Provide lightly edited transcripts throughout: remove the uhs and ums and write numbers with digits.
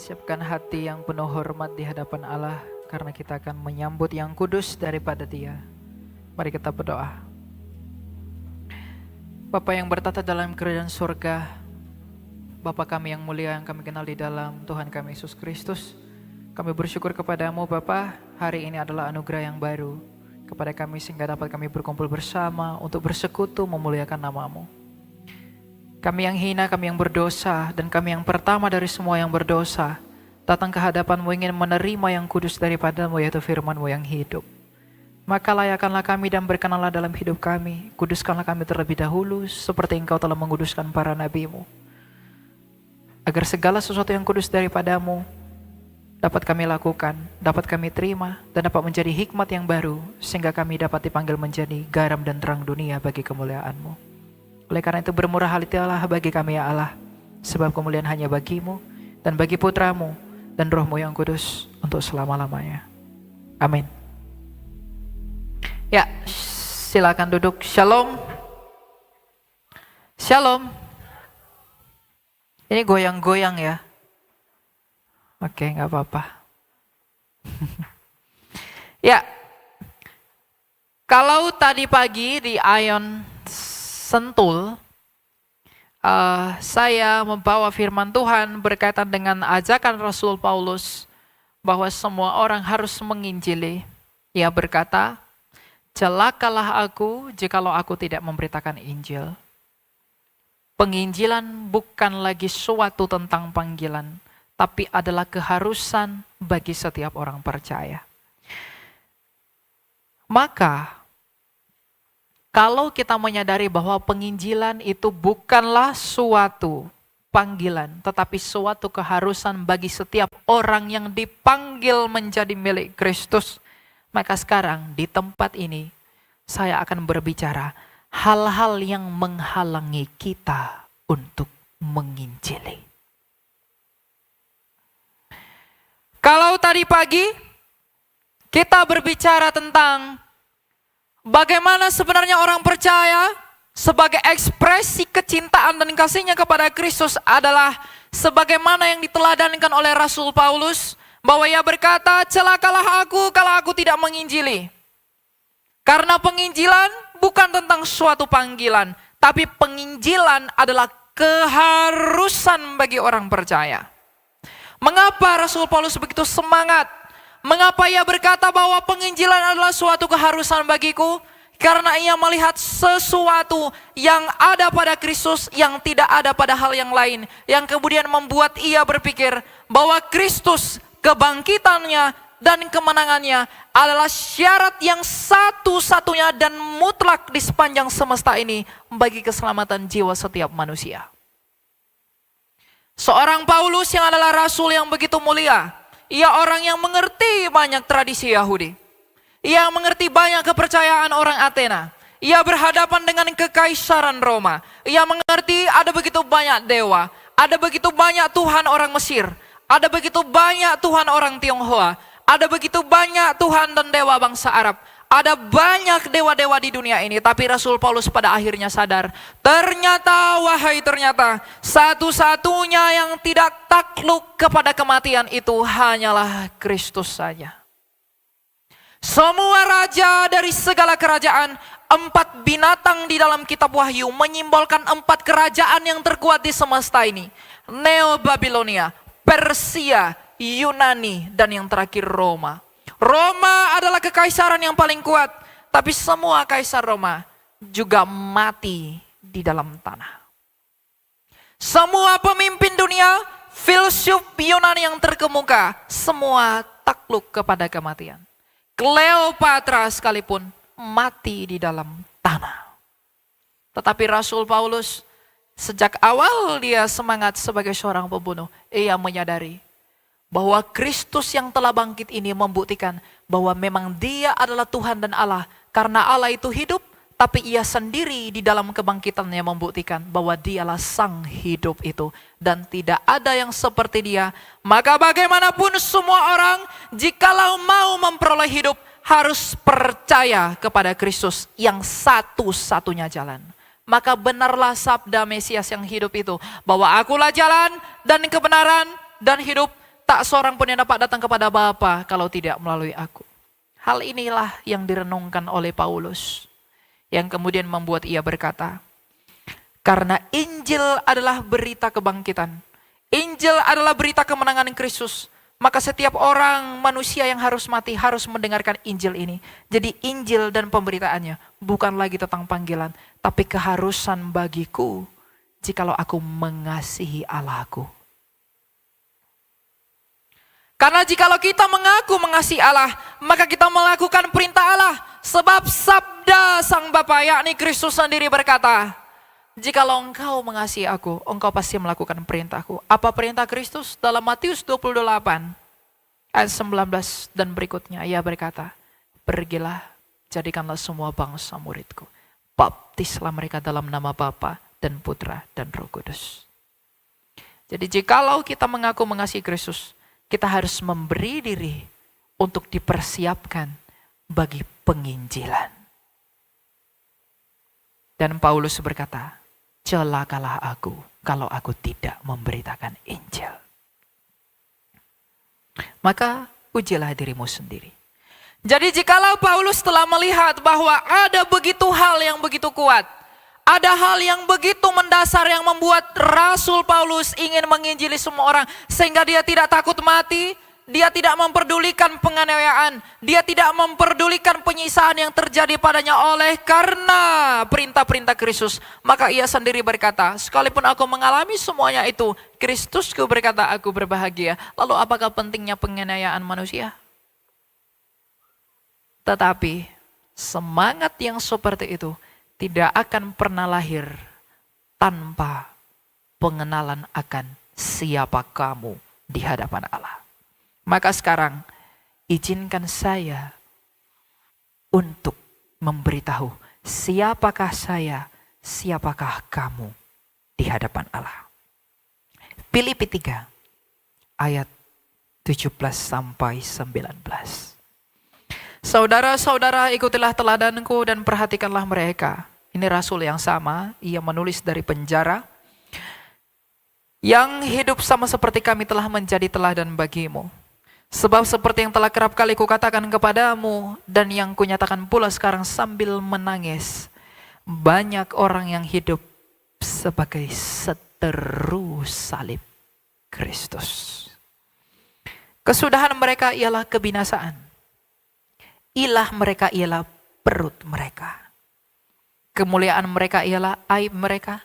Siapkan hati yang penuh hormat di hadapan Allah, karena kita akan menyambut yang kudus daripada Dia. Mari kita berdoa. Bapa yang bertata dalam kerajaan surga, Bapa kami yang mulia yang kami kenal di dalam Tuhan kami Yesus Kristus, kami bersyukur kepadamu Bapa, hari ini adalah anugerah yang baru kepada kami sehingga dapat kami berkumpul bersama untuk bersekutu memuliakan nama-Mu. Kami yang hina, kami yang berdosa, dan kami yang pertama dari semua yang berdosa, datang ke hadapan-Mu ingin menerima yang kudus daripada-Mu, yaitu firman-Mu yang hidup. Maka layakanlah kami dan berkenanlah dalam hidup kami, kuduskanlah kami terlebih dahulu, seperti Engkau telah menguduskan para nabi-Mu. Agar segala sesuatu yang kudus daripada-Mu dapat kami lakukan, dapat kami terima, dan dapat menjadi hikmat yang baru, sehingga kami dapat dipanggil menjadi garam dan terang dunia bagi kemuliaan-Mu. Oleh karena itu bermurah hatilah bagi kami ya Allah, sebab kemuliaan hanya bagi-Mu dan bagi Putra-Mu dan Roh-Mu yang kudus untuk selama-lamanya. Amin. Ya, silakan duduk. Shalom. Shalom. Ini goyang-goyang ya. Oke, gak apa-apa. Ya, kalau tadi pagi di Ion Sentul, saya membawa firman Tuhan berkaitan dengan ajakan Rasul Paulus bahwa semua orang harus menginjili. Ia berkata, celakalah aku jikalau aku tidak memberitakan Injil. Penginjilan bukan lagi suatu tentang panggilan, tapi adalah keharusan bagi setiap orang percaya. Maka, kalau kita menyadari bahwa penginjilan itu bukanlah suatu panggilan, tetapi suatu keharusan bagi setiap orang yang dipanggil menjadi milik Kristus, maka sekarang di tempat ini saya akan berbicara hal-hal yang menghalangi kita untuk menginjili. Kalau tadi pagi kita berbicara tentang bagaimana sebenarnya orang percaya sebagai ekspresi kecintaan dan kasihnya kepada Kristus adalah sebagaimana yang diteladankan oleh Rasul Paulus, bahwa ia berkata, celakalah aku kalau aku tidak menginjili. Karena penginjilan bukan tentang suatu panggilan, tapi penginjilan adalah keharusan bagi orang percaya. Mengapa Rasul Paulus begitu semangat? Mengapa ia berkata bahwa penginjilan adalah suatu keharusan bagiku? Karena ia melihat sesuatu yang ada pada Kristus yang tidak ada pada hal yang lain. Yang kemudian membuat ia berpikir bahwa Kristus, kebangkitannya dan kemenangannya adalah syarat yang satu-satunya dan mutlak di sepanjang semesta ini bagi keselamatan jiwa setiap manusia. Seorang Paulus yang adalah rasul yang begitu mulia, ia orang yang mengerti banyak tradisi Yahudi. Ia mengerti banyak kepercayaan orang Athena. Ia berhadapan dengan kekaisaran Roma. Ia mengerti ada begitu banyak dewa. Ada begitu banyak Tuhan orang Mesir. Ada begitu banyak Tuhan orang Tionghoa. Ada begitu banyak Tuhan dan dewa bangsa Arab. Ada banyak dewa-dewa di dunia ini, tapi Rasul Paulus pada akhirnya sadar, ternyata satu-satunya yang tidak takluk kepada kematian itu hanyalah Kristus saja. Semua raja dari segala kerajaan, 4 binatang di dalam kitab Wahyu menyimbolkan 4 kerajaan yang terkuat di semesta ini. Neo-Babilonia, Persia, Yunani, dan yang terakhir Roma. Roma adalah kekaisaran yang paling kuat, tapi semua kaisar Roma juga mati di dalam tanah. Semua pemimpin dunia, filsuf Yunani yang terkemuka, semua takluk kepada kematian. Cleopatra sekalipun mati di dalam tanah. Tetapi Rasul Paulus sejak awal dia semangat sebagai seorang pembunuh, ia menyadari bahwa Kristus yang telah bangkit ini membuktikan bahwa memang dia adalah Tuhan dan Allah. Karena Allah itu hidup, tapi ia sendiri di dalam kebangkitannya membuktikan bahwa dialah sang hidup itu. Dan tidak ada yang seperti dia. Maka bagaimanapun semua orang, jikalau mau memperoleh hidup, harus percaya kepada Kristus yang satu-satunya jalan. Maka benarlah sabda Mesias yang hidup itu, bahwa akulah jalan dan kebenaran dan hidup. tak seorang pun yang dapat datang kepada Bapa kalau tidak melalui aku. Hal inilah yang direnungkan oleh Paulus, yang kemudian membuat ia berkata, karena Injil adalah berita kebangkitan, Injil adalah berita kemenangan Kristus, maka setiap orang manusia yang harus mati harus mendengarkan Injil ini. Jadi Injil dan pemberitaannya bukan lagi tentang panggilan, tapi keharusan bagiku jikalau aku mengasihi Allahku. Karena jikalau kita mengaku mengasihi Allah, maka kita melakukan perintah Allah. Sebab sabda Sang Bapa, yakni Kristus sendiri berkata, jikalau engkau mengasihi aku, engkau pasti melakukan perintahku. Apa perintah Kristus? Dalam Matius 28 ayat 19 dan berikutnya, ia berkata, pergilah, jadikanlah semua bangsa muridku. Baptislah mereka dalam nama Bapa dan Putra dan Roh Kudus. Jadi jikalau kita mengaku mengasihi Kristus, kita harus memberi diri untuk dipersiapkan bagi penginjilan. Dan Paulus berkata, celakalah aku kalau aku tidak memberitakan Injil. Maka ujilah dirimu sendiri. Jadi jikalau Paulus telah melihat bahwa ada begitu hal yang begitu kuat, ada hal yang begitu mendasar yang membuat Rasul Paulus ingin menginjili semua orang, sehingga dia tidak takut mati, dia tidak memperdulikan penganiayaan, dia tidak memperdulikan penyisaan yang terjadi padanya oleh karena perintah-perintah Kristus. Maka ia sendiri berkata, sekalipun aku mengalami semuanya itu, Kristusku berkata aku berbahagia. Lalu apakah pentingnya penganiayaan manusia? Tetapi semangat yang seperti itu tidak akan pernah lahir tanpa pengenalan akan siapa kamu di hadapan Allah. Maka sekarang izinkan saya untuk memberitahu siapakah saya, siapakah kamu di hadapan Allah. Filipi 3 ayat 17 sampai 19. Saudara-saudara, ikutilah teladanku dan perhatikanlah mereka. Ini rasul yang sama, ia menulis dari penjara. Yang hidup sama seperti kami telah menjadi teladan bagimu. Sebab seperti yang telah kerap kali kukatakan kepadamu, dan yang kunyatakan pula sekarang sambil menangis, banyak orang yang hidup sebagai seteru salib Kristus. Kesudahan mereka ialah kebinasaan. Ilah mereka ialah perut mereka. Kemuliaan mereka ialah aib mereka.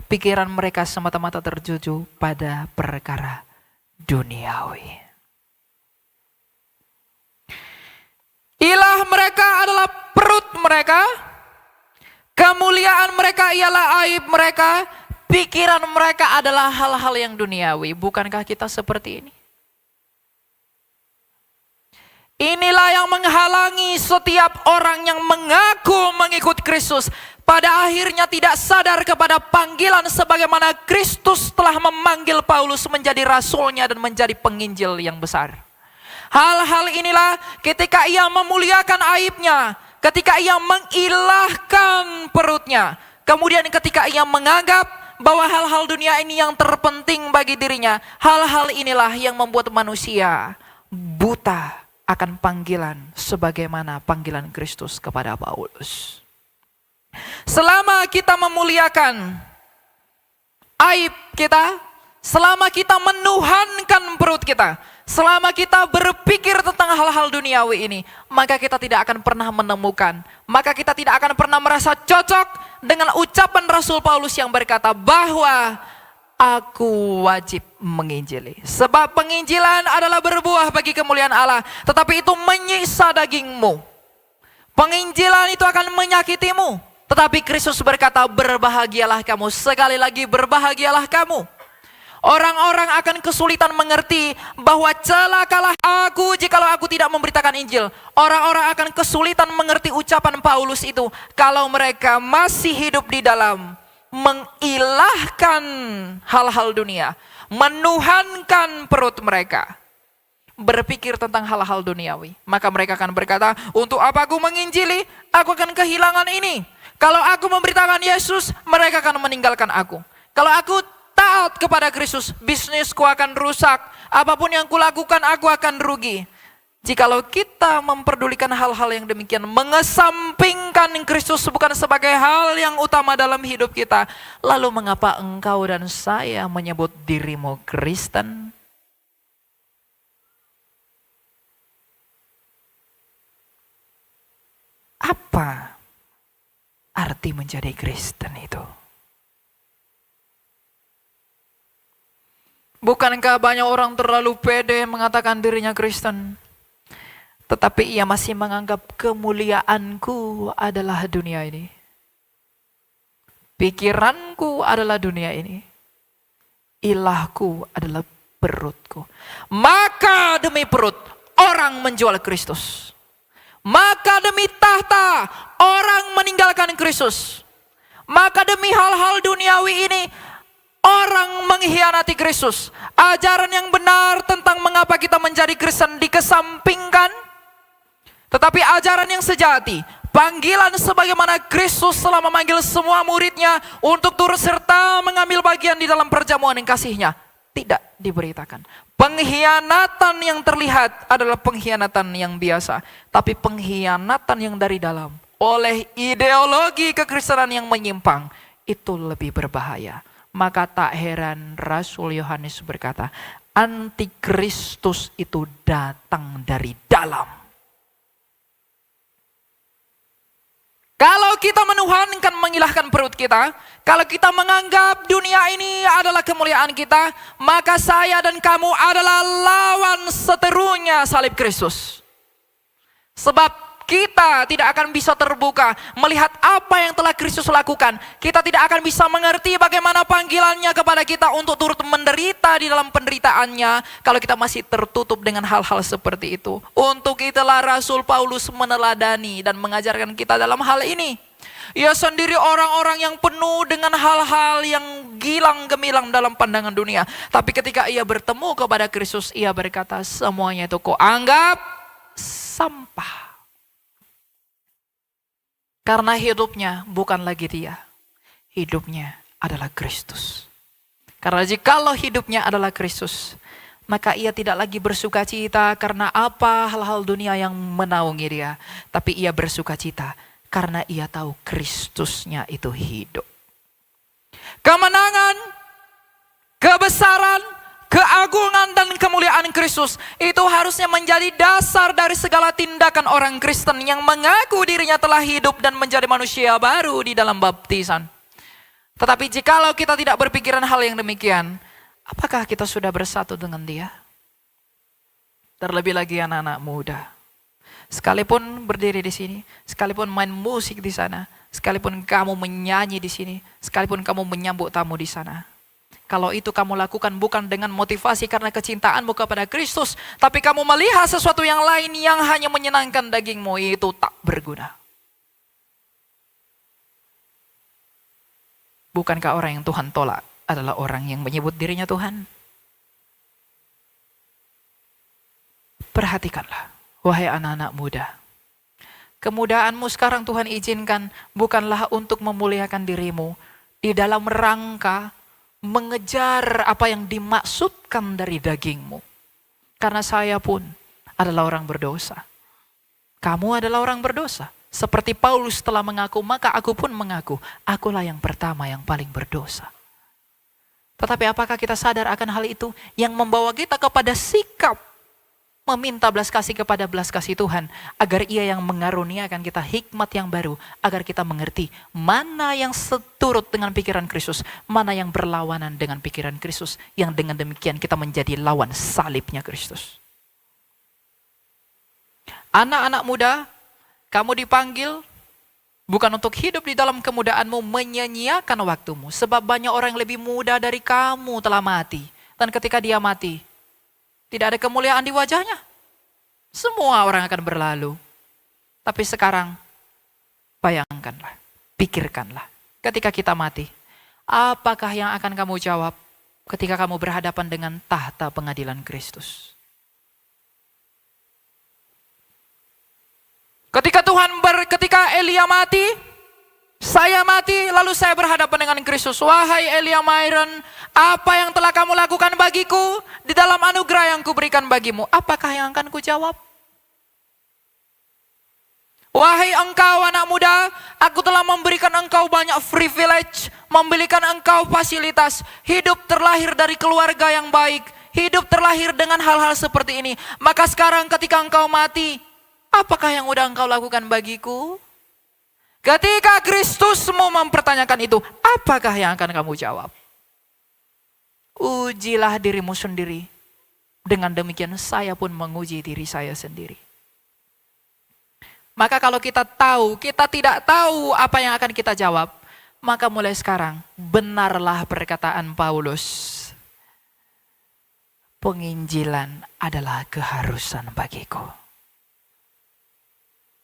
Pikiran mereka semata-mata tertuju pada perkara duniawi. Ilah mereka adalah perut mereka. Kemuliaan mereka ialah aib mereka. Pikiran mereka adalah hal-hal yang duniawi. Bukankah kita seperti ini? Inilah yang menghalangi setiap orang yang mengaku mengikut Kristus. Pada akhirnya tidak sadar kepada panggilan sebagaimana Kristus telah memanggil Paulus menjadi rasulnya dan menjadi penginjil yang besar. Hal-hal inilah ketika ia memuliakan aibnya, ketika ia mengilahkan perutnya, kemudian ketika ia menganggap bahwa hal-hal dunia ini yang terpenting bagi dirinya, hal-hal inilah yang membuat manusia buta akan panggilan sebagaimana panggilan Kristus kepada Paulus. Selama kita memuliakan aib kita, selama kita menuhankan perut kita, selama kita berpikir tentang hal-hal duniawi ini, maka kita tidak akan pernah menemukan, maka kita tidak akan pernah merasa cocok dengan ucapan Rasul Paulus yang berkata bahwa aku wajib menginjili. Sebab penginjilan adalah berbuah bagi kemuliaan Allah, tetapi itu menyiksa dagingmu. Penginjilan itu akan menyakitimu, tetapi Kristus berkata berbahagialah kamu. Sekali lagi berbahagialah kamu. Orang-orang akan kesulitan mengerti bahwa celakalah aku jikalau aku tidak memberitakan Injil. Orang-orang akan kesulitan mengerti ucapan Paulus itu kalau mereka masih hidup di dalam mengilahkan hal-hal dunia, menuhankan perut mereka, berpikir tentang hal-hal duniawi. Maka mereka akan berkata, untuk apa aku menginjili? Aku akan kehilangan ini. Kalau aku memberitakan Yesus, mereka akan meninggalkan aku. Kalau aku taat kepada Kristus, bisnisku akan rusak. Apapun yang kulakukan, aku akan rugi. Jikalau kita memperdulikan hal-hal yang demikian, mengesampingkan Kristus bukan sebagai hal yang utama dalam hidup kita, lalu mengapa engkau dan saya menyebut dirimu Kristen? Apa arti menjadi Kristen itu? Bukankah banyak orang terlalu pede mengatakan dirinya Kristen? Tetapi ia masih menganggap kemuliaanku adalah dunia ini. Pikiranku adalah dunia ini. Ilahku adalah perutku. Maka demi perut, orang menjual Kristus. Maka demi tahta, orang meninggalkan Kristus. Maka demi hal-hal duniawi ini, orang mengkhianati Kristus. Ajaran yang benar tentang mengapa kita menjadi Kristen dikesampingkan. Tetapi ajaran yang sejati, panggilan sebagaimana Kristus telah memanggil semua muridnya untuk turut serta mengambil bagian di dalam perjamuan yang kasih-Nya, tidak diberitakan. Pengkhianatan yang terlihat adalah pengkhianatan yang biasa, tapi pengkhianatan yang dari dalam oleh ideologi kekristenan yang menyimpang itu lebih berbahaya. Maka tak heran Rasul Yohanes berkata, antikristus itu datang dari dalam. Kalau kita menuhankan, mengilahkan perut kita, kalau kita menganggap dunia ini adalah kemuliaan kita, maka saya dan kamu adalah lawan seterunya salib Kristus. Sebab kita tidak akan bisa terbuka melihat apa yang telah Kristus lakukan. Kita tidak akan bisa mengerti bagaimana panggilannya kepada kita untuk turut menderita di dalam penderitaannya kalau kita masih tertutup dengan hal-hal seperti itu. Untuk itulah Rasul Paulus meneladani dan mengajarkan kita dalam hal ini. Ia sendiri orang-orang yang penuh dengan hal-hal yang gilang gemilang dalam pandangan dunia. Tapi ketika ia bertemu kepada Kristus, ia berkata, semuanya itu kau anggap sampah. Karena hidupnya bukan lagi dia. Hidupnya adalah Kristus. Karena jikalau hidupnya adalah Kristus, maka ia tidak lagi bersuka cita karena apa hal-hal dunia yang menaungi dia. Tapi ia bersuka cita karena ia tahu Kristusnya itu hidup. Kemenangan, kebesaran, keagungan dan kemuliaan Kristus itu harusnya menjadi dasar dari segala tindakan orang Kristen yang mengaku dirinya telah hidup dan menjadi manusia baru di dalam baptisan. Tetapi jikalau kita tidak berpikiran hal yang demikian, apakah kita sudah bersatu dengan Dia? Terlebih lagi anak-anak muda. Sekalipun berdiri di sini, sekalipun main musik di sana, sekalipun kamu menyanyi di sini, sekalipun kamu menyambut tamu di sana. Kalau itu kamu lakukan bukan dengan motivasi karena kecintaanmu kepada Kristus, tapi kamu melihat sesuatu yang lain yang hanya menyenangkan dagingmu, itu tak berguna. Bukankah orang yang Tuhan tolak adalah orang yang menyebut dirinya Tuhan? Perhatikanlah, wahai anak-anak muda. Kemudaanmu sekarang Tuhan izinkan bukanlah untuk memuliakan dirimu di dalam rangka mengejar apa yang dimaksudkan dari dagingmu. Karena saya pun adalah orang berdosa. Kamu adalah orang berdosa. Seperti Paulus telah mengaku, maka aku pun mengaku, akulah yang pertama yang paling berdosa. Tetapi apakah kita sadar akan hal itu yang membawa kita kepada sikap meminta belas kasih kepada belas kasih Tuhan, agar Ia yang mengaruniakan kita hikmat yang baru, agar kita mengerti mana yang seturut dengan pikiran Kristus, mana yang berlawanan dengan pikiran Kristus, yang dengan demikian kita menjadi lawan salibnya Kristus. Anak-anak muda, kamu dipanggil bukan untuk hidup di dalam kemudaanmu, menyia-nyiakan waktumu, sebab banyak orang yang lebih muda dari kamu telah mati, dan ketika dia mati, tidak ada kemuliaan di wajahnya. Semua orang akan berlalu. Tapi sekarang, bayangkanlah, pikirkanlah. Ketika kita mati, apakah yang akan kamu jawab ketika kamu berhadapan dengan tahta pengadilan Kristus? Ketika Elia mati, Saya mati lalu saya berhadapan dengan Kristus. Wahai Elia Myron, apa yang telah kamu lakukan bagiku di dalam anugerah yang kuberikan bagimu? Apakah yang akan kujawab? Wahai engkau anak muda, aku telah memberikan engkau banyak privilege, memberikan engkau fasilitas, hidup terlahir dari keluarga yang baik, hidup terlahir dengan hal-hal seperti ini. Maka sekarang ketika engkau mati, apakah yang udah engkau lakukan bagiku? Ketika Kristusmu mempertanyakan itu, apakah yang akan kamu jawab? Ujilah dirimu sendiri. Dengan demikian saya pun menguji diri saya sendiri. Maka kalau kita tidak tahu apa yang akan kita jawab, maka mulai sekarang benarlah perkataan Paulus. Penginjilan adalah keharusan bagiku.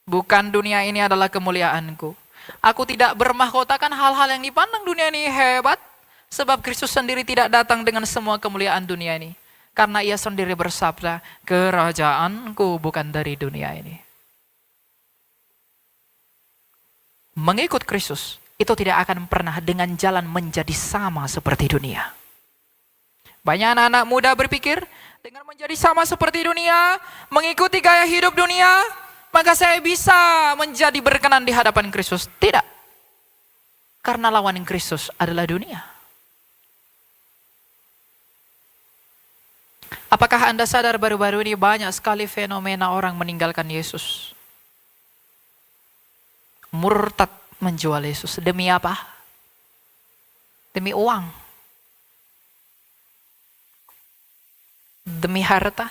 Bukan dunia ini adalah kemuliaanku. Aku tidak bermahkotakan hal-hal yang dipandang dunia ini hebat. Sebab Kristus sendiri tidak datang dengan semua kemuliaan dunia ini. Karena ia sendiri bersabda, kerajaanku bukan dari dunia ini. Mengikut Kristus itu tidak akan pernah dengan jalan menjadi sama seperti dunia. Banyak anak-anak muda berpikir dengan menjadi sama seperti dunia, mengikuti gaya hidup dunia, maka saya bisa menjadi berkenan di hadapan Kristus. Tidak. Karena lawan Kristus adalah dunia. Apakah Anda sadar baru-baru ini banyak sekali fenomena orang meninggalkan Yesus? Murtad menjual Yesus. Demi apa? Demi uang. Demi harta.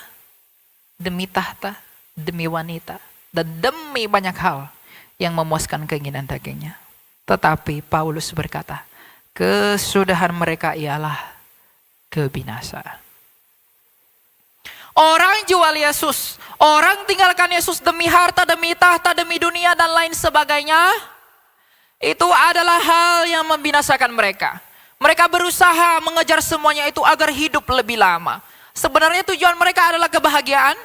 Demi tahta. Demi wanita. Dan demi banyak hal yang memuaskan keinginan dagingnya. Tetapi Paulus berkata, kesudahan mereka ialah kebinasaan. Orang jual Yesus, orang tinggalkan Yesus demi harta, demi tahta, demi dunia dan lain sebagainya. Itu adalah hal yang membinasakan mereka. Mereka berusaha mengejar semuanya itu agar hidup lebih lama. Sebenarnya tujuan mereka adalah kebahagiaan,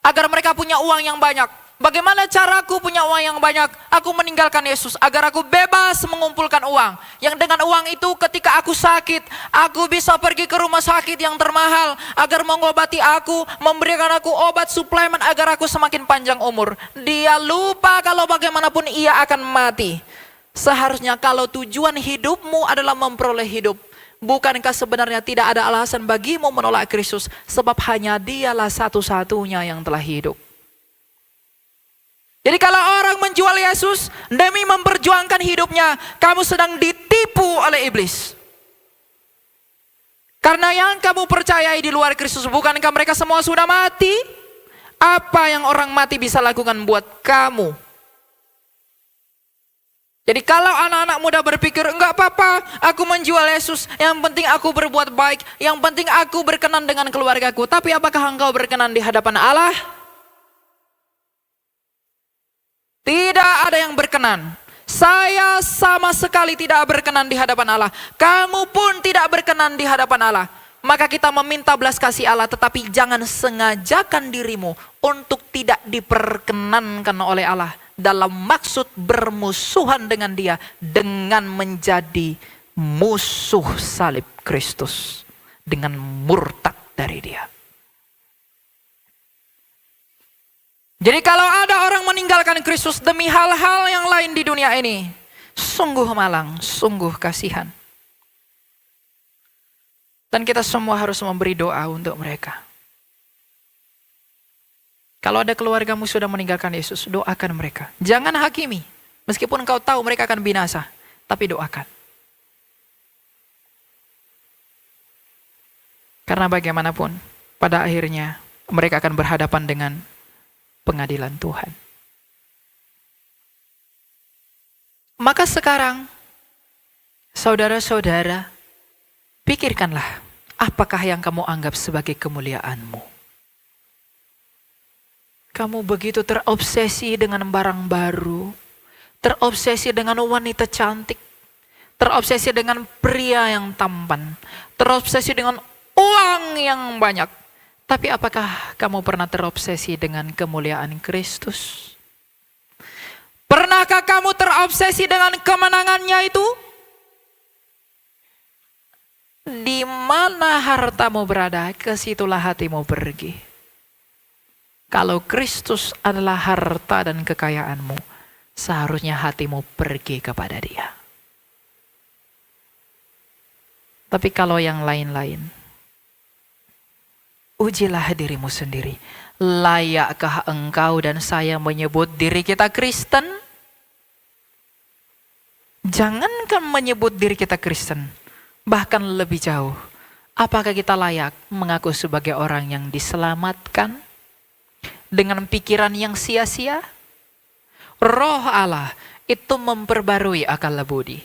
agar mereka punya uang yang banyak. Bagaimana caraku punya uang yang banyak? Aku meninggalkan Yesus agar aku bebas mengumpulkan uang. Yang dengan uang itu ketika aku sakit, aku bisa pergi ke rumah sakit yang termahal agar mengobati aku, memberikan aku obat suplemen agar aku semakin panjang umur. Dia lupa kalau bagaimanapun ia akan mati. Seharusnya kalau tujuan hidupmu adalah memperoleh hidup, bukankah sebenarnya tidak ada alasan bagimu menolak Kristus? Sebab hanya dialah satu-satunya yang telah hidup. Jadi kalau orang menjual Yesus demi memperjuangkan hidupnya, kamu sedang ditipu oleh iblis. Karena yang kamu percayai di luar Kristus, bukankah mereka semua sudah mati? Apa yang orang mati bisa lakukan buat kamu? Jadi kalau anak-anak muda berpikir, enggak apa-apa, aku menjual Yesus, yang penting aku berbuat baik, yang penting aku berkenan dengan keluargaku. Tapi apakah engkau berkenan di hadapan Allah? Tidak ada yang berkenan. Saya sama sekali tidak berkenan di hadapan Allah. Kamu pun tidak berkenan di hadapan Allah. Maka kita meminta belas kasih Allah, tetapi jangan sengajakan dirimu untuk tidak diperkenankan oleh Allah dalam maksud bermusuhan dengan Dia dengan menjadi musuh salib Kristus, dengan murtad dari Dia. Jadi kalau ada orang meninggalkan Kristus demi hal-hal yang lain di dunia ini, sungguh malang, sungguh kasihan. Dan kita semua harus memberi doa untuk mereka. Kalau ada keluargamu sudah meninggalkan Yesus, doakan mereka. Jangan hakimi, meskipun engkau tahu mereka akan binasa, tapi doakan. Karena bagaimanapun, pada akhirnya mereka akan berhadapan dengan pengadilan Tuhan. Maka sekarang, saudara-saudara, pikirkanlah apakah yang kamu anggap sebagai kemuliaanmu. Kamu begitu terobsesi dengan barang baru, terobsesi dengan wanita cantik, terobsesi dengan pria yang tampan, terobsesi dengan uang yang banyak. Tapi apakah kamu pernah terobsesi dengan kemuliaan Kristus? Pernahkah kamu terobsesi dengan kemenangannya itu? Di mana hartamu berada, ke situlah hatimu pergi. Kalau Kristus adalah harta dan kekayaanmu, seharusnya hatimu pergi kepada Dia. Tapi kalau yang lain-lain, ujilah dirimu sendiri. Layakkah engkau dan saya menyebut diri kita Kristen? Jangankan menyebut diri kita Kristen, bahkan lebih jauh. Apakah kita layak mengaku sebagai orang yang diselamatkan dengan pikiran yang sia-sia? Roh Allah itu memperbarui akal budi.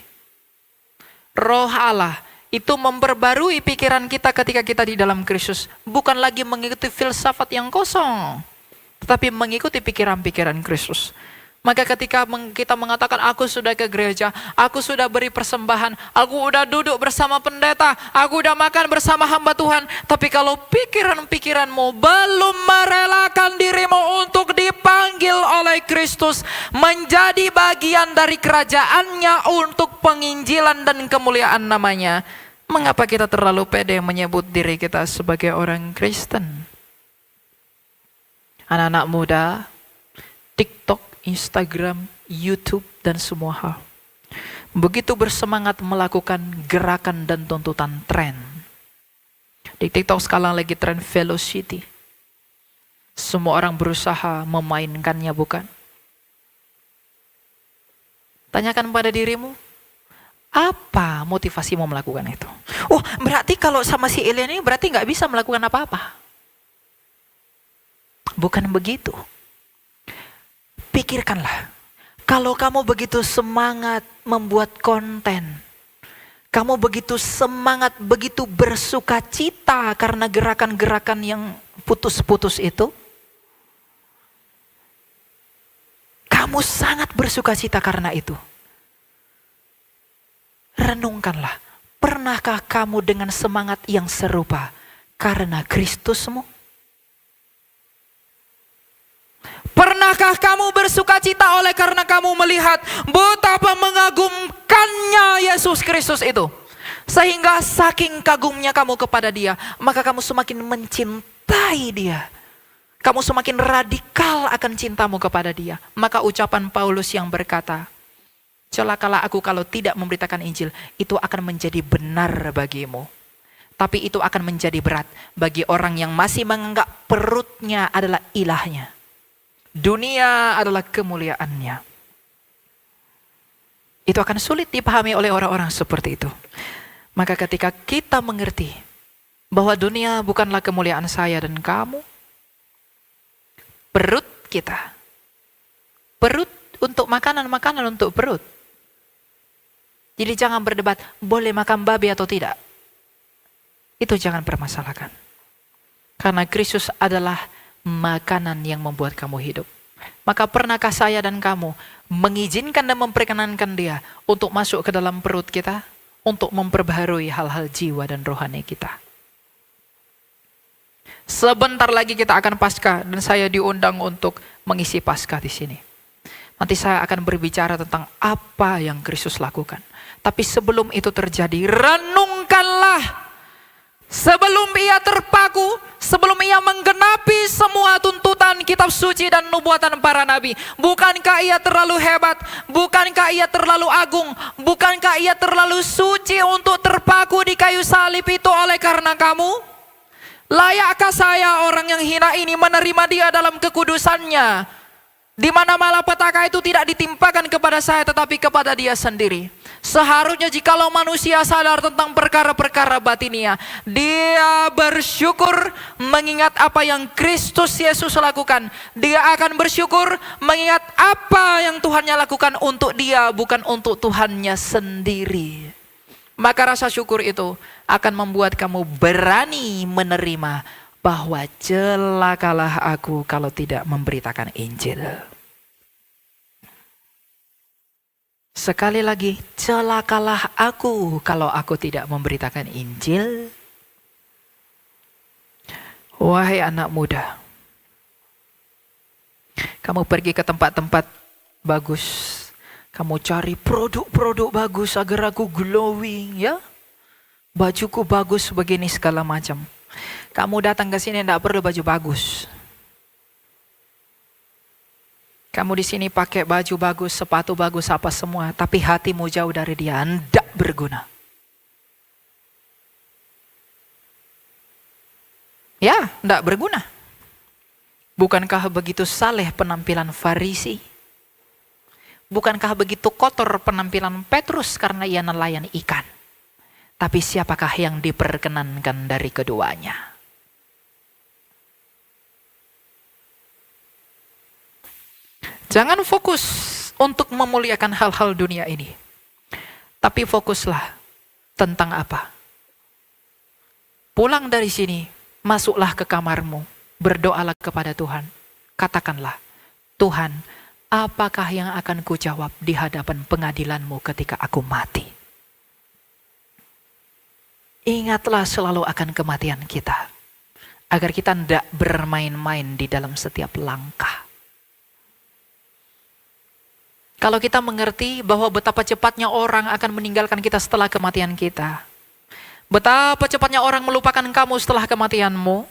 Roh Allah itu memperbarui pikiran kita ketika kita di dalam Kristus. Bukan lagi mengikuti filsafat yang kosong, tetapi mengikuti pikiran-pikiran Kristus. Maka ketika kita mengatakan, aku sudah ke gereja, aku sudah beri persembahan, aku udah duduk bersama pendeta, aku udah makan bersama hamba Tuhan. Tapi kalau pikiran-pikiranmu belum merelakan dirimu untuk dipanggil oleh Kristus, menjadi bagian dari kerajaannya untuk penginjilan dan kemuliaan namanya, mengapa kita terlalu pede menyebut diri kita sebagai orang Kristen? Anak-anak muda, TikTok, Instagram, YouTube, dan semua hal begitu bersemangat melakukan gerakan dan tuntutan tren. Di TikTok sekarang lagi tren velocity. Semua orang berusaha memainkannya, bukan? Tanyakan pada dirimu, apa motivasimu melakukan itu? Oh, berarti kalau sama si Elian ini berarti nggak bisa melakukan apa-apa. Bukan begitu. Pikirkanlah, kalau kamu begitu semangat membuat konten, kamu begitu semangat, begitu bersuka cita karena gerakan-gerakan yang putus-putus itu, kamu sangat bersuka cita karena itu. Renungkanlah, pernahkah kamu dengan semangat yang serupa karena Kristusmu? Pernahkah kamu bersuka cita oleh karena kamu melihat betapa mengagumkannya Yesus Kristus itu? Sehingga saking kagumnya kamu kepada Dia, maka kamu semakin mencintai Dia. Kamu semakin radikal akan cintamu kepada Dia. Maka ucapan Paulus yang berkata, celakalah aku kalau tidak memberitakan Injil, itu akan menjadi benar bagimu. Tapi itu akan menjadi berat bagi orang yang masih menganggap perutnya adalah ilahnya. Dunia adalah kemuliaannya. Itu akan sulit dipahami oleh orang-orang seperti itu. Maka ketika kita mengerti bahwa dunia bukanlah kemuliaan saya dan kamu, perut kita, perut untuk makanan untuk perut. Jadi jangan berdebat, boleh makan babi atau tidak. Itu jangan permasalahkan. Karena Kristus adalah makanan yang membuat kamu hidup. Maka pernahkah saya dan kamu mengizinkan dan memperkenankan Dia untuk masuk ke dalam perut kita, untuk memperbaharui hal-hal jiwa dan rohani kita? Sebentar lagi kita akan Paskah dan saya diundang untuk mengisi Paskah di sini. Nanti saya akan berbicara tentang apa yang Kristus lakukan. Tapi sebelum itu terjadi, renungkanlah. Sebelum Ia terpaku, sebelum Ia menggenapi semua tuntutan kitab suci dan nubuatan para nabi, bukankah Ia terlalu hebat? Bukankah Ia terlalu agung? Bukankah Ia terlalu suci untuk terpaku di kayu salib itu oleh karena kamu? Layakkah saya orang yang hina ini menerima Dia dalam kekudusannya, di mana malapetaka itu tidak ditimpakan kepada saya tetapi kepada Dia sendiri? Seharusnya jikalau manusia sadar tentang perkara-perkara batinia, dia bersyukur mengingat apa yang Kristus Yesus lakukan. Dia akan bersyukur mengingat apa yang Tuhannya lakukan untuk dia, bukan untuk Tuhannya sendiri. Maka rasa syukur itu akan membuat kamu berani menerima bahwa celakalah aku kalau tidak memberitakan Injil. Sekali lagi, celakalah aku kalau aku tidak memberitakan Injil. Wahai anak muda, kamu pergi ke tempat-tempat bagus. Kamu cari produk-produk bagus agar aku glowing, ya. Bajuku bagus begini segala macam. Kamu datang ke sini tidak perlu baju bagus. Kamu di sini pakai baju bagus, sepatu bagus, apa semua, tapi hatimu jauh dari Dia, tidak berguna. Ya, tidak berguna. Bukankah begitu saleh penampilan Farisi? Bukankah begitu kotor penampilan Petrus karena ia nelayan ikan? Tapi siapakah yang diperkenankan dari keduanya? Jangan fokus untuk memuliakan hal-hal dunia ini. Tapi fokuslah tentang apa? Pulang dari sini, masuklah ke kamarmu, berdoalah kepada Tuhan. Katakanlah, Tuhan, apakah yang akan kujawab di hadapan pengadilan-Mu ketika aku mati? Ingatlah selalu akan kematian kita, agar kita tidak bermain-main di dalam setiap langkah. Kalau kita mengerti bahwa betapa cepatnya orang akan meninggalkan kita setelah kematian kita, betapa cepatnya orang melupakan kamu setelah kematianmu,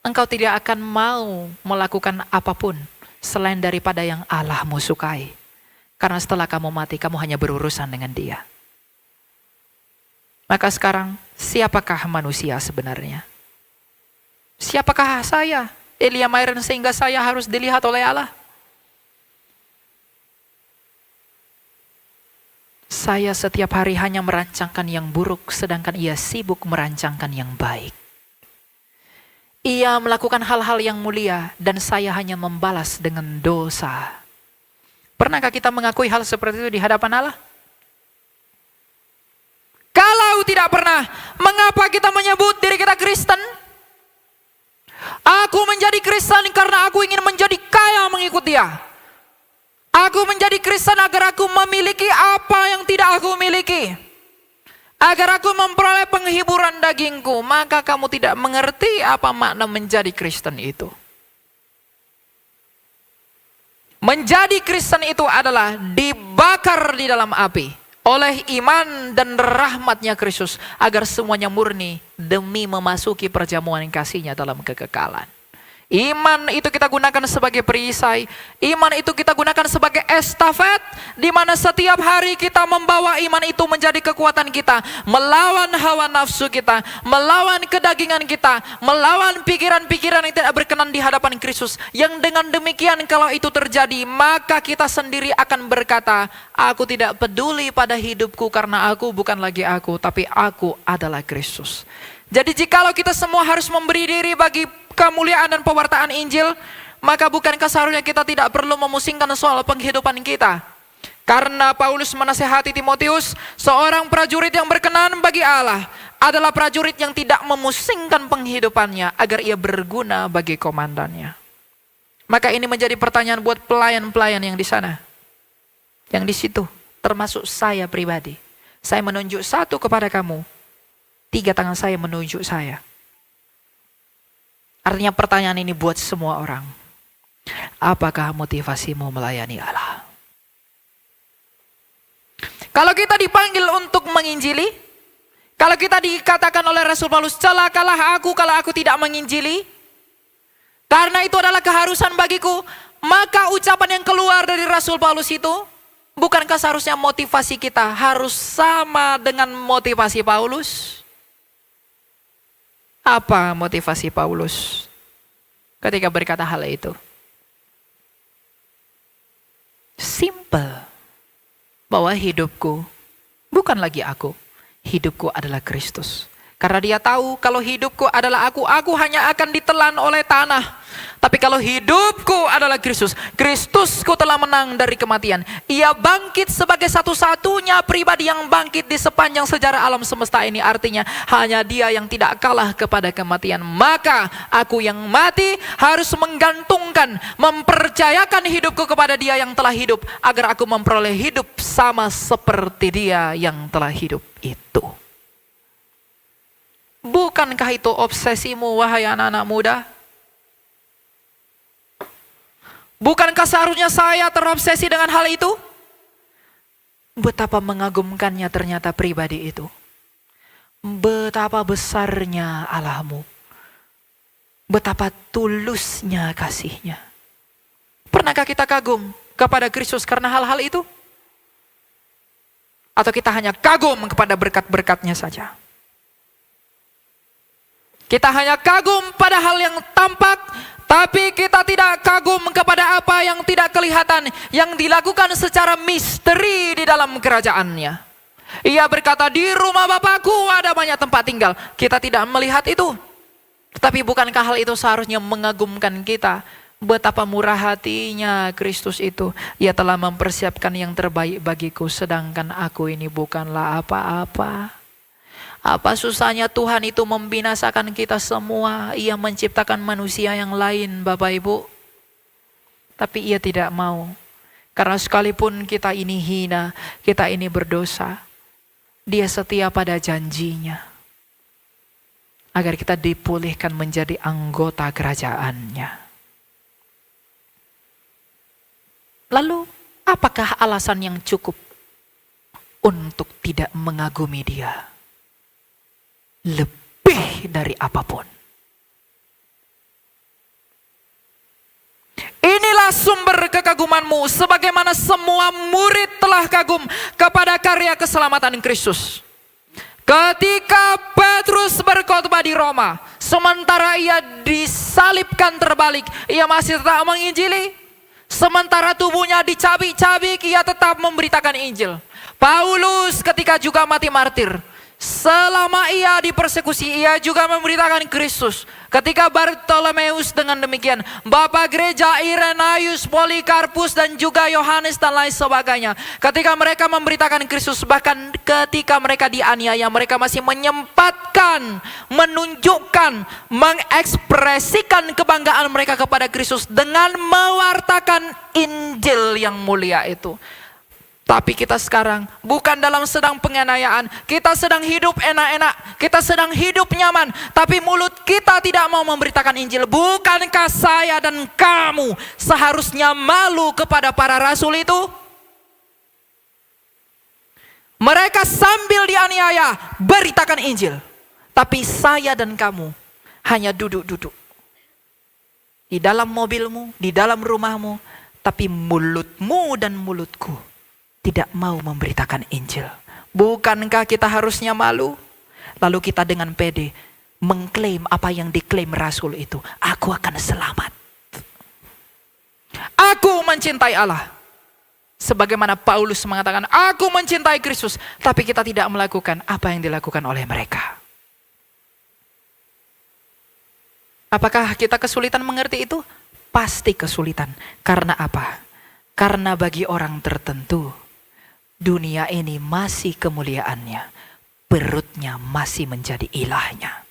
engkau tidak akan mau melakukan apapun selain daripada yang Allahmu sukai. Karena setelah kamu mati, kamu hanya berurusan dengan Dia. Maka sekarang, siapakah manusia sebenarnya? Siapakah saya, Elia Myron, sehingga saya harus dilihat oleh Allah? Saya setiap hari hanya merancangkan yang buruk, sedangkan ia sibuk merancangkan yang baik. Ia melakukan hal-hal yang mulia, dan saya hanya membalas dengan dosa. Pernahkah kita mengakui hal seperti itu di hadapan Allah? Kalau tidak pernah, mengapa kita menyebut diri kita Kristen? Aku menjadi Kristen karena aku ingin menjadi kaya mengikut Dia. Aku menjadi Kristen agar aku memiliki apa yang tidak aku miliki. Agar aku memperoleh penghiburan dagingku. Maka kamu tidak mengerti apa makna menjadi Kristen itu. Menjadi Kristen itu adalah dibakar di dalam api oleh iman dan rahmatnya Kristus, agar semuanya murni demi memasuki perjamuan kasih-Nya dalam kekekalan. Iman itu kita gunakan sebagai perisai. Iman itu kita gunakan sebagai estafet, di mana setiap hari kita membawa iman itu menjadi kekuatan kita, melawan hawa nafsu kita, melawan kedagingan kita, melawan pikiran-pikiran yang tidak berkenan di hadapan Kristus. Yang dengan demikian kalau itu terjadi, maka kita sendiri akan berkata, aku tidak peduli pada hidupku karena aku bukan lagi aku, tapi aku adalah Kristus. Jadi jikalau kita semua harus memberi diri bagi kemuliaan dan pewartaan Injil, maka bukankah seharusnya kita tidak perlu memusingkan soal penghidupan kita? Karena Paulus menasihati Timotius, seorang prajurit yang berkenan bagi Allah adalah prajurit yang tidak memusingkan penghidupannya agar ia berguna bagi komandannya. Maka ini menjadi pertanyaan buat pelayan-pelayan yang di sana, yang di situ, termasuk saya pribadi. Saya menunjuk satu kepada kamu, 3 tangan saya menunjuk saya. Artinya pertanyaan ini buat semua orang. Apakah motivasimu melayani Allah? Kalau kita dipanggil untuk menginjili, kalau kita dikatakan oleh Rasul Paulus, celakalah aku kalau aku tidak menginjili, karena itu adalah keharusan bagiku, maka ucapan yang keluar dari Rasul Paulus itu, bukankah seharusnya motivasi kita harus sama dengan motivasi Paulus? Apa motivasi Paulus ketika berkata hal itu? Simple. Bahwa hidupku bukan lagi aku. Hidupku adalah Kristus. Karena dia tahu kalau hidupku adalah aku hanya akan ditelan oleh tanah. Tapi kalau hidupku adalah Kristus, Kristusku telah menang dari kematian. Ia bangkit sebagai satu-satunya pribadi yang bangkit di sepanjang sejarah alam semesta ini. Artinya hanya Dia yang tidak kalah kepada kematian. Maka aku yang mati harus menggantungkan, mempercayakan hidupku kepada Dia yang telah hidup, agar aku memperoleh hidup sama seperti Dia yang telah hidup itu. Bukankah itu obsesimu, wahai anak-anak muda? Bukankah seharusnya saya terobsesi dengan hal itu? Betapa mengagumkannya ternyata pribadi itu. Betapa besarnya Allahmu. Betapa tulusnya kasihnya. Pernahkah kita kagum kepada Kristus karena hal-hal itu? Atau kita hanya kagum kepada berkat-berkatnya saja? Kita hanya kagum pada hal yang tampak, tapi kita tidak kagum kepada apa yang tidak kelihatan, yang dilakukan secara misteri di dalam kerajaannya. Ia berkata, di rumah Bapakku ada banyak tempat tinggal. Kita tidak melihat itu. Tetapi bukankah hal itu seharusnya mengagumkan kita? Betapa murah hatinya Kristus itu. Ia telah mempersiapkan yang terbaik bagiku, sedangkan aku ini bukanlah apa-apa. Apa susahnya Tuhan itu membinasakan kita semua. Ia menciptakan manusia yang lain, Bapak Ibu. Tapi ia tidak mau. Karena sekalipun kita ini hina, kita ini berdosa, Dia setia pada janjinya. Agar kita dipulihkan menjadi anggota kerajaannya. Lalu, apakah alasan yang cukup untuk tidak mengagumi Dia? Lebih dari apapun. Inilah sumber kekagumanmu, sebagaimana semua murid telah kagum kepada karya keselamatan Kristus. Ketika Petrus berkhotbah di Roma, sementara ia disalibkan terbalik, ia masih tetap menginjili. Sementara tubuhnya dicabik-cabik, ia tetap memberitakan Injil. Paulus ketika juga mati martir, selama ia dipersekusi, ia juga memberitakan Kristus. Ketika Bartolomeus dengan demikian, Bapak Gereja Irenaeus, Polikarpus dan juga Yohanes dan lain sebagainya. Ketika mereka memberitakan Kristus, bahkan ketika mereka dianiaya, mereka masih menyempatkan, menunjukkan, mengekspresikan kebanggaan mereka kepada Kristus dengan mewartakan Injil yang mulia itu. Tapi kita sekarang bukan dalam sedang penganiayaan, kita sedang hidup enak-enak, kita sedang hidup nyaman, tapi mulut kita tidak mau memberitakan Injil. Bukankah saya dan kamu seharusnya malu kepada para rasul itu? Mereka sambil dianiaya, beritakan Injil. Tapi saya dan kamu hanya duduk-duduk di dalam mobilmu, di dalam rumahmu, tapi mulutmu dan mulutku tidak mau memberitakan Injil. Bukankah kita harusnya malu? Lalu kita dengan pede mengklaim apa yang diklaim Rasul itu. Aku akan selamat. Aku mencintai Allah. Sebagaimana Paulus mengatakan, aku mencintai Kristus. Tapi kita tidak melakukan apa yang dilakukan oleh mereka. Apakah kita kesulitan mengerti itu? Pasti kesulitan. Karena apa? Karena bagi orang tertentu, dunia ini masih kemuliaannya, perutnya masih menjadi ilahnya,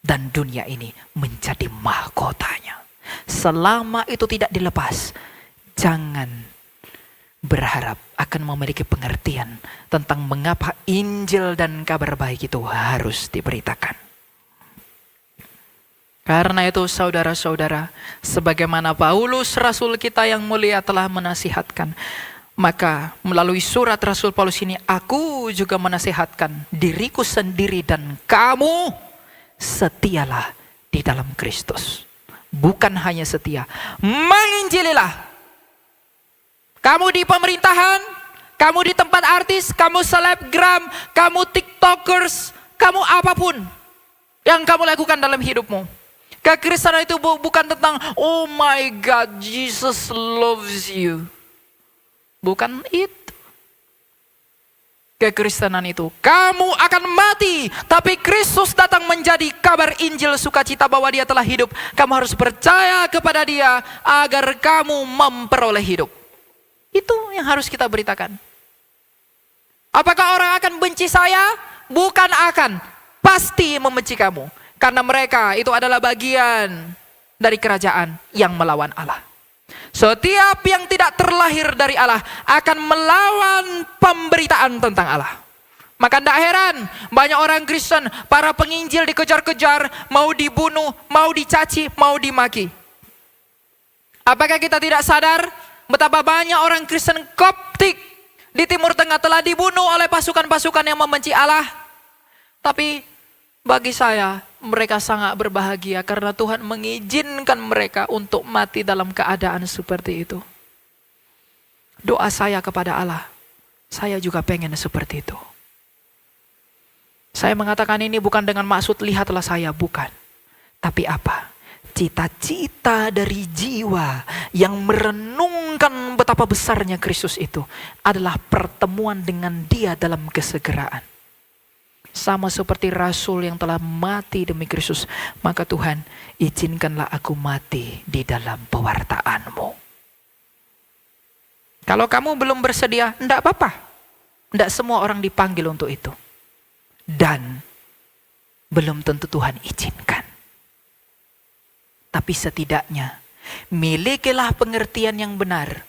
dan dunia ini menjadi mahkotanya. Selama itu tidak dilepas, jangan berharap akan memiliki pengertian tentang mengapa Injil dan kabar baik itu harus diberitakan. Karena itu saudara-saudara, sebagaimana Paulus Rasul kita yang mulia telah menasihatkan, maka melalui surat Rasul Paulus ini, aku juga menasihatkan diriku sendiri dan kamu, setialah di dalam Kristus. Bukan hanya setia, menginjililah. Kamu di pemerintahan, kamu di tempat artis, kamu selebgram, kamu tiktokers, kamu apapun yang kamu lakukan dalam hidupmu. Kekristenan itu bukan tentang, oh my God, Jesus loves you. Bukan itu. Kekristenan itu, kamu akan mati, tapi Kristus datang menjadi kabar Injil sukacita bahwa Dia telah hidup. Kamu harus percaya kepada Dia agar kamu memperoleh hidup. Itu yang harus kita beritakan. Apakah orang akan benci saya? Bukan akan, pasti membenci kamu. Karena mereka itu adalah bagian dari kerajaan yang melawan Allah. Setiap yang tidak terlahir dari Allah akan melawan pemberitaan tentang Allah. Maka tidak heran banyak orang Kristen, para penginjil dikejar-kejar, mau dibunuh, mau dicaci, mau dimaki. Apakah kita tidak sadar betapa banyak orang Kristen Koptik di Timur Tengah telah dibunuh oleh pasukan-pasukan yang membenci Allah? Tapi bagi saya, mereka sangat berbahagia karena Tuhan mengizinkan mereka untuk mati dalam keadaan seperti itu. Doa saya kepada Allah, saya juga pengen seperti itu. Saya mengatakan ini bukan dengan maksud lihatlah saya, bukan. Tapi apa? Cita-cita dari jiwa yang merenungkan betapa besarnya Kristus itu adalah pertemuan dengan Dia dalam kesegeraan. Sama seperti Rasul yang telah mati demi Kristus, maka Tuhan, izinkanlah aku mati di dalam pewartaan-Mu. Kalau kamu belum bersedia, enggak apa-apa. Enggak semua orang dipanggil untuk itu. Dan belum tentu Tuhan izinkan. Tapi setidaknya, milikilah pengertian yang benar.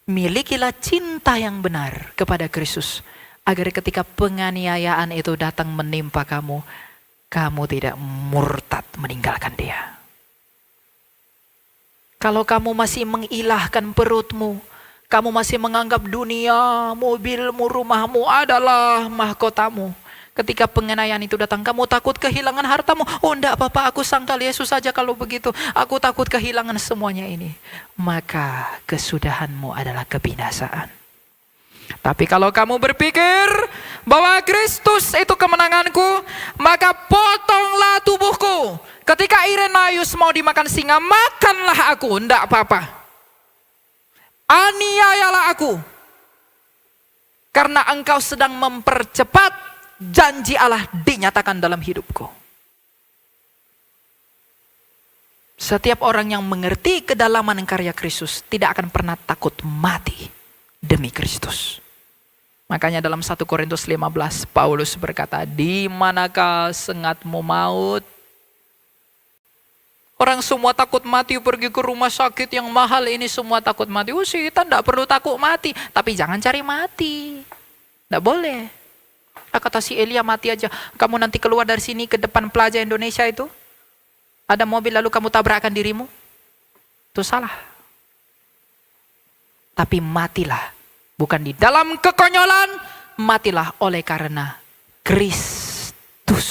Milikilah cinta yang benar kepada Kristus. Agar ketika penganiayaan itu datang menimpa kamu, kamu tidak murtad meninggalkan Dia. Kalau kamu masih mengilahkan perutmu, kamu masih menganggap dunia, mobilmu, rumahmu adalah mahkotamu. Ketika penganiayaan itu datang, kamu takut kehilangan hartamu. Oh enggak apa-apa, aku sangkal Yesus saja kalau begitu. Aku takut kehilangan semuanya ini. Maka kesudahanmu adalah kebinasaan. Tapi kalau kamu berpikir bahwa Kristus itu kemenanganku, maka potonglah tubuhku. Ketika Irenaeus mau dimakan singa, makanlah aku. Enggak apa-apa. Aniayalah aku. Karena engkau sedang mempercepat janji Allah dinyatakan dalam hidupku. Setiap orang yang mengerti kedalaman karya Kristus tidak akan pernah takut mati demi Kristus. Makanya dalam 1 Korintus 15 Paulus berkata, di manakah sengatmu maut? Orang semua takut mati, pergi ke rumah sakit yang mahal ini semua takut mati. Oh, kita tidak perlu takut mati, tapi jangan cari mati. Tidak boleh. Kata si Elia, mati aja. Kamu nanti keluar dari sini ke depan Plaza Indonesia itu, ada mobil lalu kamu tabrakan dirimu. Itu salah. Tapi matilah. Bukan di dalam kekonyolan. Matilah oleh karena Kristus.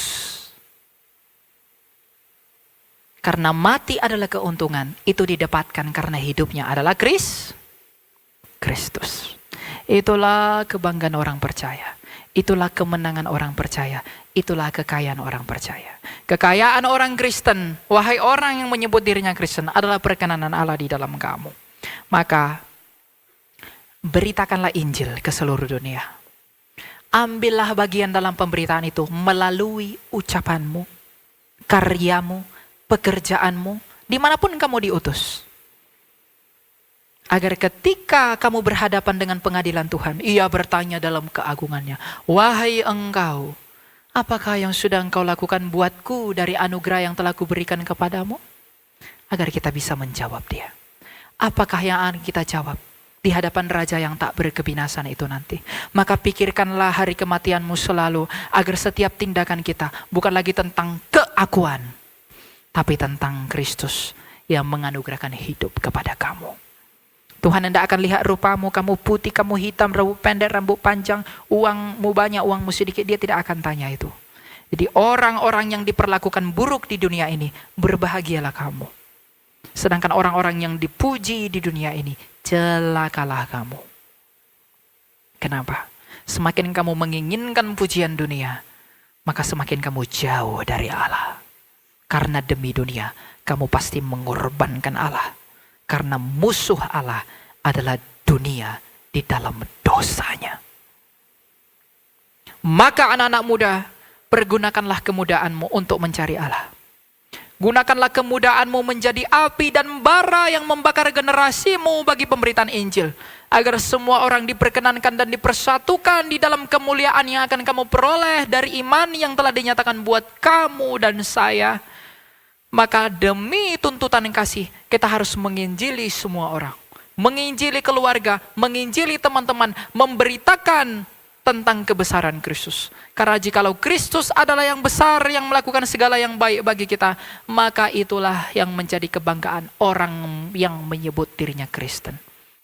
Karena mati adalah keuntungan. Itu didapatkan karena hidupnya adalah Kristus. Itulah kebanggaan orang percaya. Itulah kemenangan orang percaya. Itulah kekayaan orang percaya. Kekayaan orang Kristen, wahai orang yang menyebut dirinya Kristen, adalah perkenanan Allah di dalam kamu. Maka, beritakanlah Injil ke seluruh dunia. Ambillah bagian dalam pemberitaan itu melalui ucapanmu, karyamu, pekerjaanmu, dimanapun kamu diutus. Agar ketika kamu berhadapan dengan pengadilan Tuhan, Ia bertanya dalam keagungannya, wahai engkau, apakah yang sudah engkau lakukan buatku dari anugerah yang telah kuberikan kepadamu? Agar kita bisa menjawab Dia. Apakah yang akan kita jawab di hadapan Raja yang tak berkebinasan itu nanti? Maka pikirkanlah hari kematianmu selalu, agar setiap tindakan kita bukan lagi tentang keakuan, tapi tentang Kristus yang menganugerahkan hidup kepada kamu. Tuhan tidak akan lihat rupamu, kamu putih, kamu hitam, rambut pendek, rambut panjang, uangmu banyak, uangmu sedikit. Dia tidak akan tanya itu. Jadi orang-orang yang diperlakukan buruk di dunia ini, berbahagialah kamu. Sedangkan orang-orang yang dipuji di dunia ini, celakalah kamu. Kenapa? Semakin kamu menginginkan pujian dunia, maka semakin kamu jauh dari Allah. Karena demi dunia, kamu pasti mengorbankan Allah. Karena musuh Allah adalah dunia di dalam dosanya. Maka anak-anak muda, pergunakanlah kemudaanmu untuk mencari Allah. Gunakanlah kemudaanmu menjadi api dan bara yang membakar generasimu bagi pemberitaan Injil. Agar semua orang diperkenankan dan dipersatukan di dalam kemuliaan yang akan kamu peroleh dari iman yang telah dinyatakan buat kamu dan saya. Maka demi tuntutan kasih, kita harus menginjili semua orang. Menginjili keluarga, menginjili teman-teman, memberitakan tentang kebesaran Kristus. Karena jikalau Kristus adalah yang besar, yang melakukan segala yang baik bagi kita, maka itulah yang menjadi kebanggaan orang yang menyebut dirinya Kristen.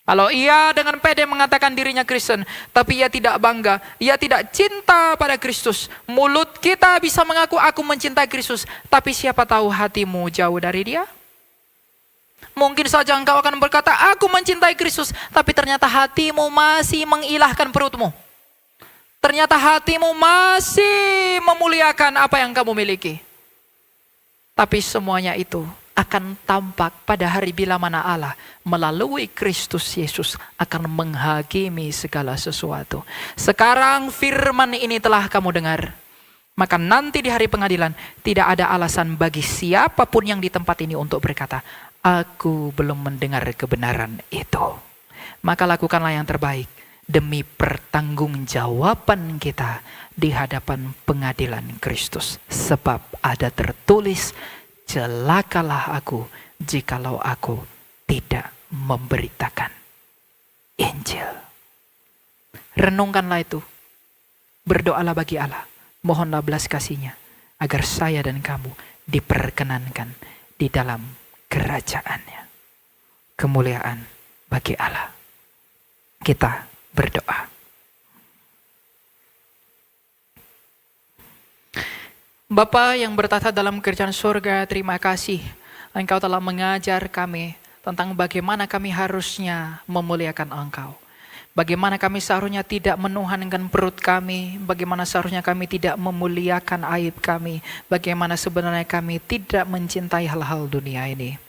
Kalau ia dengan pede mengatakan dirinya Kristen, tapi ia tidak bangga, ia tidak cinta pada Kristus. Mulut kita bisa mengaku aku mencintai Kristus, tapi siapa tahu hatimu jauh dari Dia? Mungkin saja engkau akan berkata, aku mencintai Kristus, tapi ternyata hatimu masih mengilahkan perutmu. Ternyata hatimu masih memuliakan apa yang kamu miliki. Tapi semuanya itu akan tampak pada hari bila mana Allah melalui Kristus Yesus akan menghakimi segala sesuatu. Sekarang firman ini telah kamu dengar. Maka nanti di hari pengadilan tidak ada alasan bagi siapapun yang di tempat ini untuk berkata, aku belum mendengar kebenaran itu. Maka lakukanlah yang terbaik demi pertanggungjawaban kita di hadapan pengadilan Kristus. Sebab ada tertulis, celakalah aku jikalau aku tidak memberitakan Injil. Renungkanlah itu. Berdoalah bagi Allah. Mohonlah belas kasih-Nya agar saya dan kamu diperkenankan di dalam kerajaan-Nya. Kemuliaan bagi Allah. Kita berdoa. Bapa yang bertata dalam kerajaan surga, terima kasih Engkau telah mengajar kami tentang bagaimana kami harusnya memuliakan Engkau. Bagaimana kami seharusnya tidak menuhankan perut kami, bagaimana seharusnya kami tidak memuliakan aib kami, bagaimana sebenarnya kami tidak mencintai hal-hal dunia ini.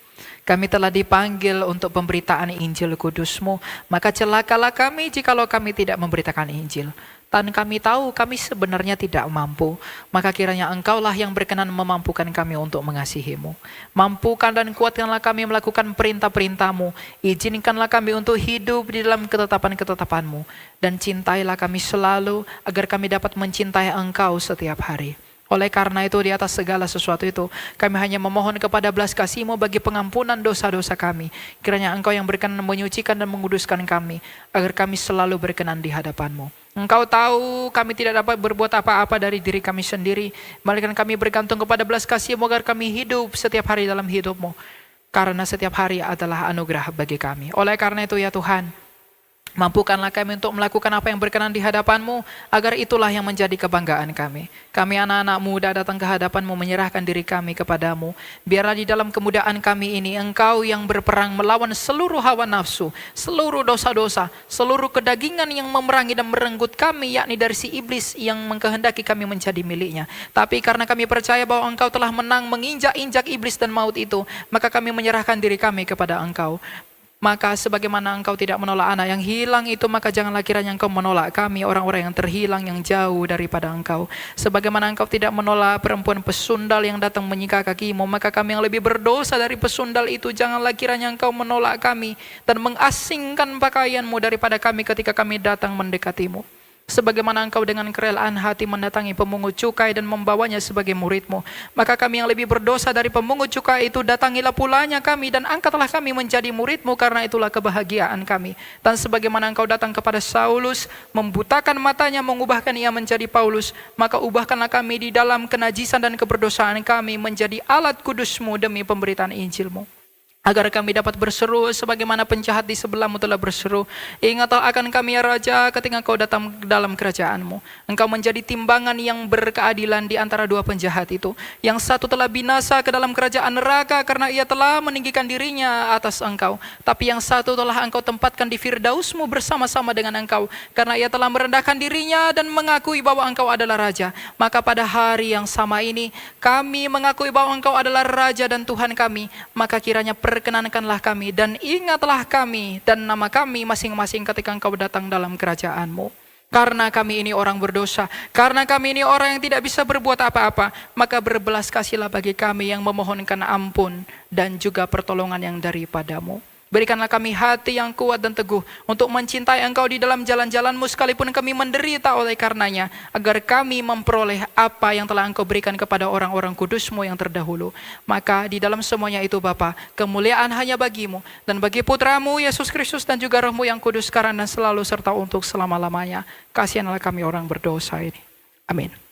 Kami telah dipanggil untuk pemberitaan Injil Kudus-Mu, maka celakalah kami jikalau kami tidak memberitakan Injil. Dan kami tahu kami sebenarnya tidak mampu, maka kiranya Engkaulah yang berkenan memampukan kami untuk mengasihi-Mu. Mampukan dan kuatkanlah kami melakukan perintah-perintah-Mu, izinkanlah kami untuk hidup di dalam ketetapan-ketetapan-Mu, dan cintailah kami selalu agar kami dapat mencintai Engkau setiap hari. Oleh karena itu di atas segala sesuatu itu kami hanya memohon kepada belas kasih-Mu bagi pengampunan dosa-dosa kami. Kiranya Engkau yang berkenan menyucikan dan menguduskan kami agar kami selalu berkenan di hadapan-Mu. Engkau tahu kami tidak dapat berbuat apa-apa dari diri kami sendiri, melainkan kami bergantung kepada belas kasih-Mu agar kami hidup setiap hari dalam hidup-Mu. Karena setiap hari adalah anugerah bagi kami. Oleh karena itu ya Tuhan, mampukanlah kami untuk melakukan apa yang berkenan di hadapan-Mu, agar itulah yang menjadi kebanggaan kami. Kami anak-anak muda datang ke hadapan-Mu, menyerahkan diri kami kepadamu. Biarlah di dalam kemudaan kami ini, Engkau yang berperang melawan seluruh hawa nafsu, seluruh dosa-dosa, seluruh kedagingan yang memerangi dan merenggut kami, yakni dari si iblis yang mengkehendaki kami menjadi miliknya. Tapi karena kami percaya bahwa Engkau telah menang menginjak-injak iblis dan maut itu, maka kami menyerahkan diri kami kepada Engkau. Maka sebagaimana Engkau tidak menolak anak yang hilang itu, maka janganlah kiranya Engkau menolak kami, orang-orang yang terhilang, yang jauh daripada Engkau. Sebagaimana Engkau tidak menolak perempuan pesundal yang datang menyika kaki-Mu, maka kami yang lebih berdosa dari pesundal itu, janganlah kiranya Engkau menolak kami dan mengasingkan pakaian-Mu daripada kami ketika kami datang mendekati-Mu. Sebagaimana Engkau dengan kerelaan hati mendatangi pemungut cukai dan membawanya sebagai murid-Mu, maka kami yang lebih berdosa dari pemungut cukai itu, datangilah pulanya kami dan angkatlah kami menjadi murid-Mu, karena itulah kebahagiaan kami. Dan sebagaimana Engkau datang kepada Saulus, membutakan matanya, mengubahkan ia menjadi Paulus, maka ubahkanlah kami di dalam kenajisan dan keberdosaan kami menjadi alat kudus-Mu demi pemberitaan Injil-Mu. Agar kami dapat berseru sebagaimana penjahat di sebelahmu telah berseru. Ingatlah akan kami ya Raja ketika Engkau datang dalam kerajaan-Mu. Engkau menjadi timbangan yang berkeadilan di antara dua penjahat itu. Yang satu telah binasa ke dalam kerajaan neraka karena ia telah meninggikan dirinya atas Engkau. Tapi yang satu telah Engkau tempatkan di Firdaus-Mu bersama-sama dengan Engkau, karena ia telah merendahkan dirinya dan mengakui bahwa Engkau adalah Raja. Maka pada hari yang sama ini kami mengakui bahwa Engkau adalah Raja dan Tuhan kami. Maka kiranya perkenankanlah kami dan ingatlah kami dan nama kami masing-masing ketika Engkau datang dalam kerajaan-Mu. Karena kami ini orang berdosa, karena kami ini orang yang tidak bisa berbuat apa-apa, maka berbelas kasihlah bagi kami yang memohonkan ampun dan juga pertolongan yang daripada-Mu. Berikanlah kami hati yang kuat dan teguh untuk mencintai Engkau di dalam jalan-jalan-Mu sekalipun kami menderita oleh karenanya, agar kami memperoleh apa yang telah Engkau berikan kepada orang-orang kudus-Mu yang terdahulu. Maka di dalam semuanya itu Bapa, kemuliaan hanya bagi-Mu dan bagi Putra-Mu Yesus Kristus dan juga Roh-Mu yang kudus sekarang dan selalu serta untuk selama-lamanya. Kasihanlah kami orang berdosa ini. Amin.